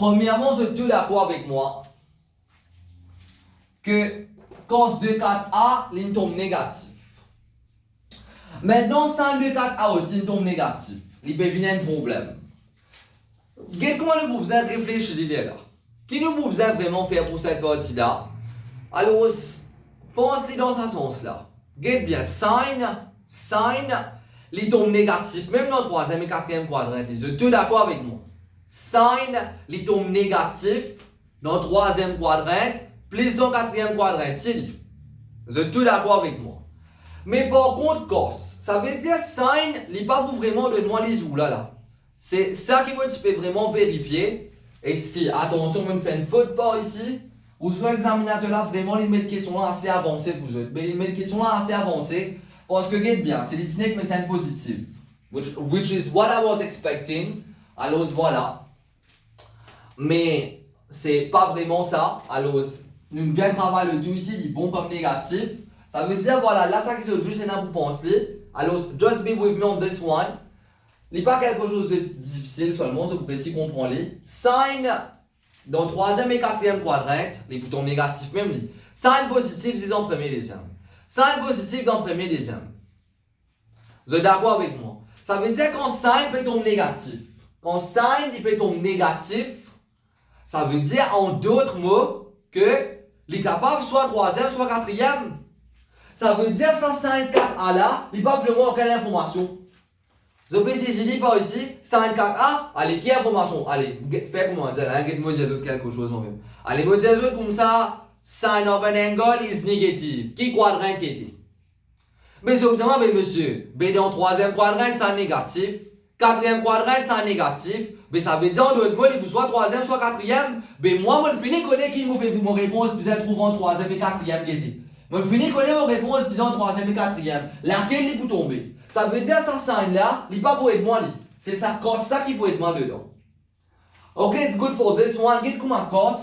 Premièrement, vous êtes tous d'accord avec moi que cos de 4A, il tombe négatif. Maintenant, sin de 4A aussi, il tombe négatif. Il peut venir un problème. Comment nous pouvons réfléchir l'idée là? Qui nous pouvons vraiment faire pour cette partie-là? Alors, pense-les dans ce sens-là. Regarde bien, sin, il tombe négatif, même dans le troisième et quatrième quadrant. Vous êtes tous d'accord avec moi? Sin, il tombe négatif dans le troisième quadrant, plus dans le quatrième quadrant. Vous êtes tous d'accord avec moi? Mais par contre, cos, ça veut dire sin, il n'est pas vraiment de moi les ou là. C'est ça que tu peux vraiment vérifier. Est-ce que, attention, même faire une faute par ici, ou soit examinateur là, vraiment, il met une question là assez avancée pour vous. Mais il met une question là assez avancée, parce que, regarde bien, c'est l'itinéraire qui met une positive. Which is what I was expecting. Alors, voilà. Mais, c'est pas vraiment ça. Alors, nous bien travailler le tout ici, il est bon comme négatif. Ça veut dire, voilà, là, ça qui se joue, c'est là pour penser. Alors, just be with me on this one. Il n'est pas quelque chose de difficile seulement, c'est pour essayer de comprendre. Sin dans le troisième et quatrième quadrant, les boutons négatifs même. Sin positif, c'est dans le premier et deuxième. Sin positif dans le premier et deuxième. Vous êtes d'accord avec moi? Ça veut dire quand sin peut tomber négatif. Quand sin peut tomber négatif, ça veut dire en d'autres mots que il est capable soit troisième, soit quatrième. Ça veut dire ça sin 4A là, il n'y a pas plus loin aucune information. Je peux saisir par ici, sin 4A, allez, qui information? Allez, faites comment dire, hein, moi dire quelque chose moi-même. Allez, moi dire comme ça, sin of an angle is negative. Qui quadrant qui était? Mais observez, mais monsieur, B dans le troisième quadrant, c'est négatif. Quatrième quadrant, c'est négatif. Mais ça veut dire en d'autres mots, il soit troisième, soit quatrième. Mais moi, je finis connaître qui mon réponse, puis elle trouve en troisième et quatrième qui était. Je finis connaître mon réponse, puis en troisième et quatrième. Laquelle est pour tomber? Ça veut dire ça signe là, il n'est pas pour être moi. C'est ça, cos ça qui peut être moi dedans. Ok, it's good for this one. Regarde comment cos.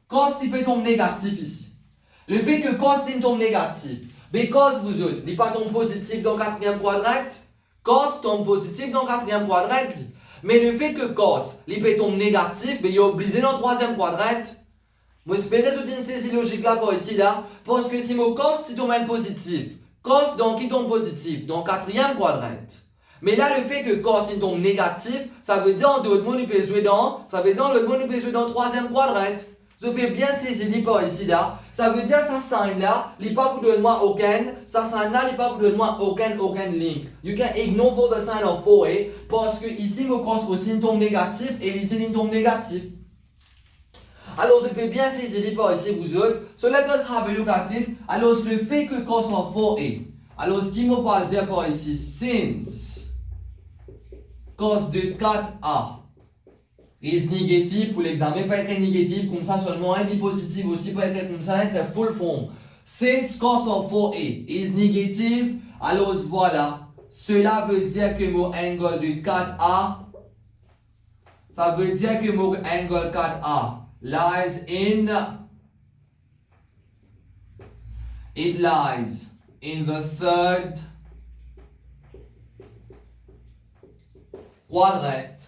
Cos, il peut tomber négatif ici. Le fait que cos, il tombe négatif. Mais cos, vous autres, il n'est pas tombe positif dans le quatrième quadrant. Cos tombe positif dans le quatrième quadrant. Mais le fait que cos, il peut tomber négatif, mais il est obligé dans le troisième quadrant. Moi, j'espère que vous saisi logique là pour ici là. Parce que si mon cos, il tombe positif. Cos donc qui tombe positif, donc quatrième quadrant. Mais là, le fait que cos il tombe négatif, ça veut dire en d'autres mots, il peut jouer dans, ça veut dire en d'autres mots, il peut jouer dans le troisième quadrant. Vous pouvez bien saisir par ici là. Ça veut dire ça signe là, il n'est pas pour donner moi aucun, ça signe là, il n'est pas pour donner moi aucun link. You can ignore for the sign of 4A parce que ici, mon cos aussi il tombe négatif et ici il tombe négatif. Alors, je peux bien saisir par ici, vous autres. So, let us have a look at it. Alors, le fait que cos of 4A. Alors, ce qui me parle dire par ici, since cos de 4A is négatif, pour l'examen, peut être négatif, comme ça seulement, un est positif aussi, peut être comme ça, être full form. Since cos of 4A is négatif, alors voilà. Cela veut dire que mon angle de 4A, ça veut dire que mon angle 4A lies in the third quadrant.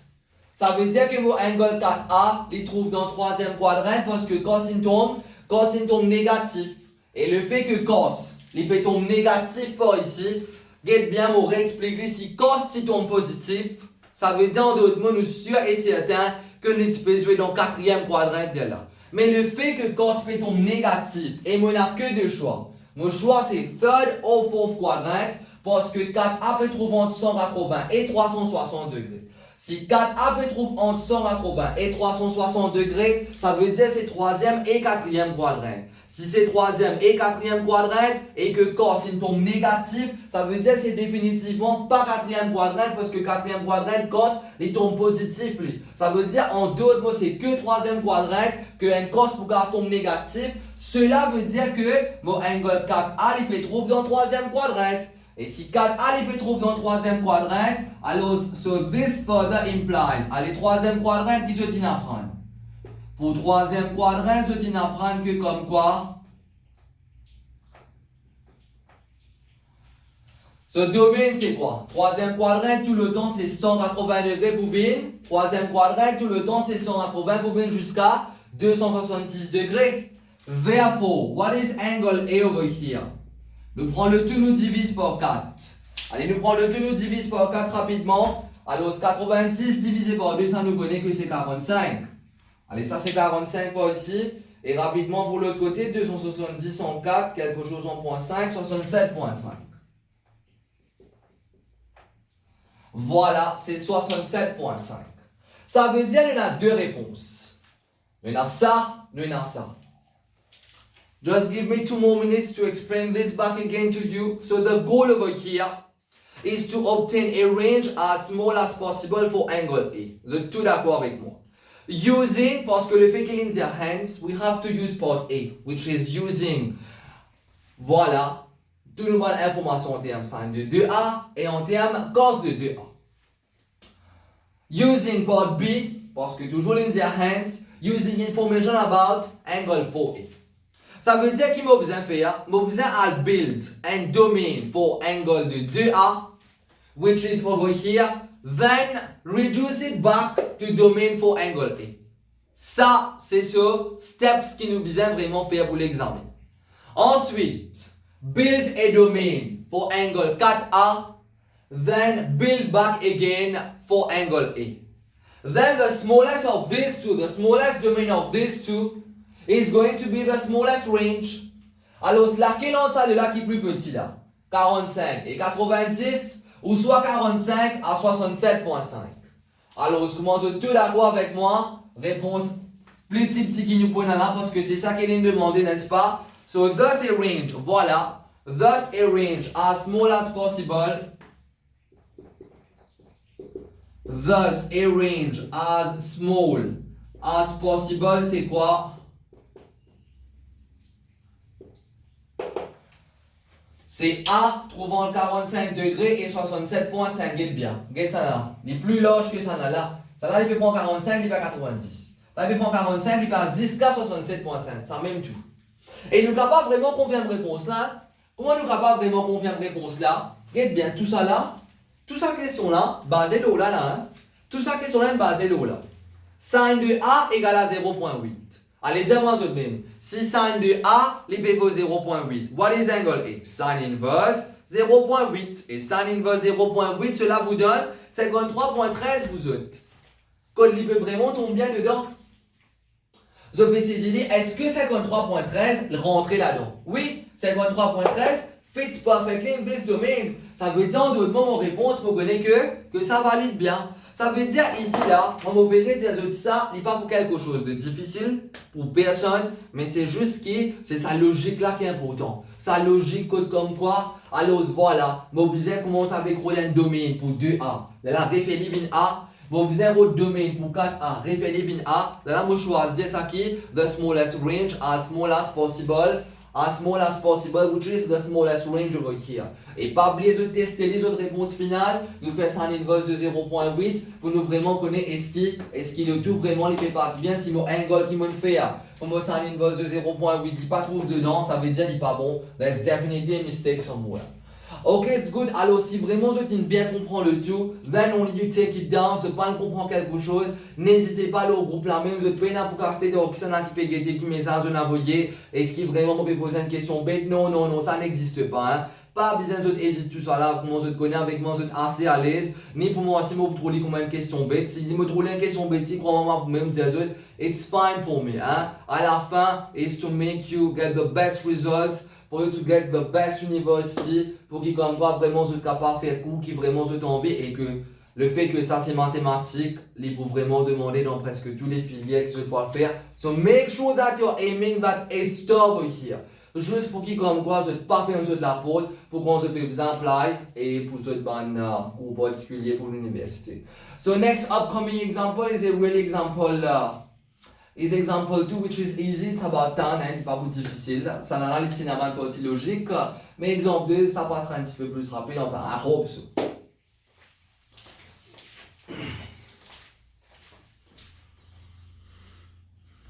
Ça veut dire que mon angle 4A il trouve dans le troisième quadrant parce que cos il tombe négatif. Et le fait que cos il peut tomber négatif par ici, regarde bien, on réexpliquer si cos il tombe positif, ça veut dire en d'autres mots, nous sommes sûrs et certains que nous pouvons jouer dans le quatrième quadrant là. Mais le fait que cos peut tomber négatif, et moi n'a que deux choix. Mon choix c'est third or fourth quadrant, parce que 4A peut trouver entre 180 et 360 degrés. Si 4A peut trouver entre 180 et 360 degrés, ça veut dire c'est troisième et quatrième quadrant. Si c'est troisième et quatrième quadrant et que cos il tombe négatif, ça veut dire c'est définitivement pas quatrième quadrant parce que quatrième quadrant, cos il tombe positif. Ça veut dire en d'autres mots c'est que troisième quadrant que un cos pour tombe négatif. Cela veut dire que mon angle 4A il peut trouver dans le troisième quadrant. Et si 4A il peut trouver dans le troisième quadrant, alors so this further implies, allez troisième quadrant qui se dit apprendre. Pour troisième quadrant, je dis n'apprendre que comme quoi? Ce domaine, c'est quoi? Troisième quadrant, tout le temps, c'est 180 degrés pour venir. Troisième quadrant, tout le temps, c'est 180 pour venir jusqu'à 270 degrés. Therefore, what is angle A over here? Nous prenons le tout, nous divise par 4. Allez, nous prenons le tout, nous divise par 4 rapidement. Alors, 90 divisé par 2, ça nous connaît que c'est 45. Allez, ça c'est 45 par ici. Et rapidement, pour l'autre côté, 270 en 4, quelque chose en 0.5, 67.5. Voilà, c'est 67.5. Ça veut dire qu'il y en a deux réponses. Il y en a ça, il y en a ça. Just give me 2 more minutes to explain this back again to you. So the goal over here is to obtain a range as small as possible for angle A. Vous êtes tous d'accord avec moi? Using, parce que le fait qu'il in their hands, we have to use part A, which is using. Voilà, tout le monde information en termes sin de 2A et en termes cos de 2A. Using part B, parce que toujours in their hands, using information about angle 4A. Ça veut dire qu'il m'a besoin de faire, m'a besoin de build un domain for angle de 2A, which is over here, then reduce it back to domain for angle A. Ça, c'est ce steps qui nous besoin vraiment faire pour l'examen. Ensuite, build a domain for angle 4A, then build back again for angle A. Then the smallest of these two, the smallest domain of these two, is going to be the smallest range. Alors, laquelle entre ça de là qui est plus petit là? 45 et 90 ou soit 45 à 67.5. Alors, commence tout d'accord avec moi. Réponse petit qui nous prend là parce que c'est ça qu'elle est demandé, n'est-ce pas? So, thus a range, voilà. Thus a range as small as possible. Thus a range as small as possible, c'est quoi? C'est A trouvant le 45 degrés et 67.5. Get bien. Get ça là. Il est plus large que ça là. Ça là, il peut prendre 45, il peut 90. Ça, il peut prendre 45, il peut 10K 67.5. Ça même tout. Et nous capables vraiment confirmer réponse là. Comment nous capables vraiment confirmer réponse là? Get bien. Tout ça là. Tout ça question là. Basé là là. Hein? Tout ça question là basé là. Sin de A égale à 0.8. Allez, dis-moi autre même. Si sin de A, il peut vaut 0.8. What is angle A? Sin inverse 0.8. Et sin inverse 0.8, cela vous donne 53.13 vous autres. Quand il peut vraiment tomber bien dedans? Je peux saisir, est-ce que 53.13 rentrer là-dedans? Oui, 53.13 fits perfectly in this domain. Ça veut dire en d'autres mots, mon réponse me connaît que ça valide bien. Ça veut dire ici là, on m'a obligé de dire ça n'est pas pour quelque chose de difficile pour personne, mais c'est juste que c'est sa logique là qui est importante. Sa logique code comme quoi, alors voilà, mon besoin commence avec un domaine pour 2A. Là, référé vin A, mon besoin un domaine pour 4A, référé vin A. Là, je choisis ça qui, the smallest range as small as possible. As small as possible, which is the smallest range over here. Et pas oublier de tester les autres réponses finales, nous faire ça en inverse de 0.8 pour nous vraiment connaître est-ce qu'il est tout vraiment les passe bien si mon angle qui me fait pour moi ça en inverse de 0.8 il pas trouve dedans, ça veut dire il pas bon. There's definitely a mistake somewhere. Ok, it's good. Alors, si vraiment vous bien comprendre le tout, then only you take it down. Si pas comprendre quelque chose, n'hésitez pas à aller au groupe là même. Vous pouvez n'importe caster qui s'en a qui peut guetter, qui message vous envoyer. Est-ce qu'il vraiment vous peut poser une question bête? Non, ça n'existe pas. Hein. Pas besoin d'hésiter tout ça là. Comment vous connaissez avec moi, vous êtes assez à l'aise. Ni pour moi, si vous trouvez comme une question bête. Si vous trouvez une question bête, si croyez-moi, vous même dire it's fine for me. Hein. À la fin, is to make you get the best results. For you to get the best university, pour qu'ils comme toi vraiment soient capables de faire cours, qui vraiment soient envie et que le fait que ça c'est mathématique, ils peuvent vraiment demander dans presque tous les filières que je dois faire. So make sure that you're aiming that A star over here. Juste pour qu'ils comme quoi je pas faire de la porte, pour qu'on se peut apply et pour ce cours particulier pour l'université. So next upcoming example is a real example. Is example 2, which is easy, it's about 10, hein, pas beaucoup difficile. Ça n'a pas de cinéma de partie logique. Mais exemple 2, ça passera un petit peu plus rapide, enfin, I hope so.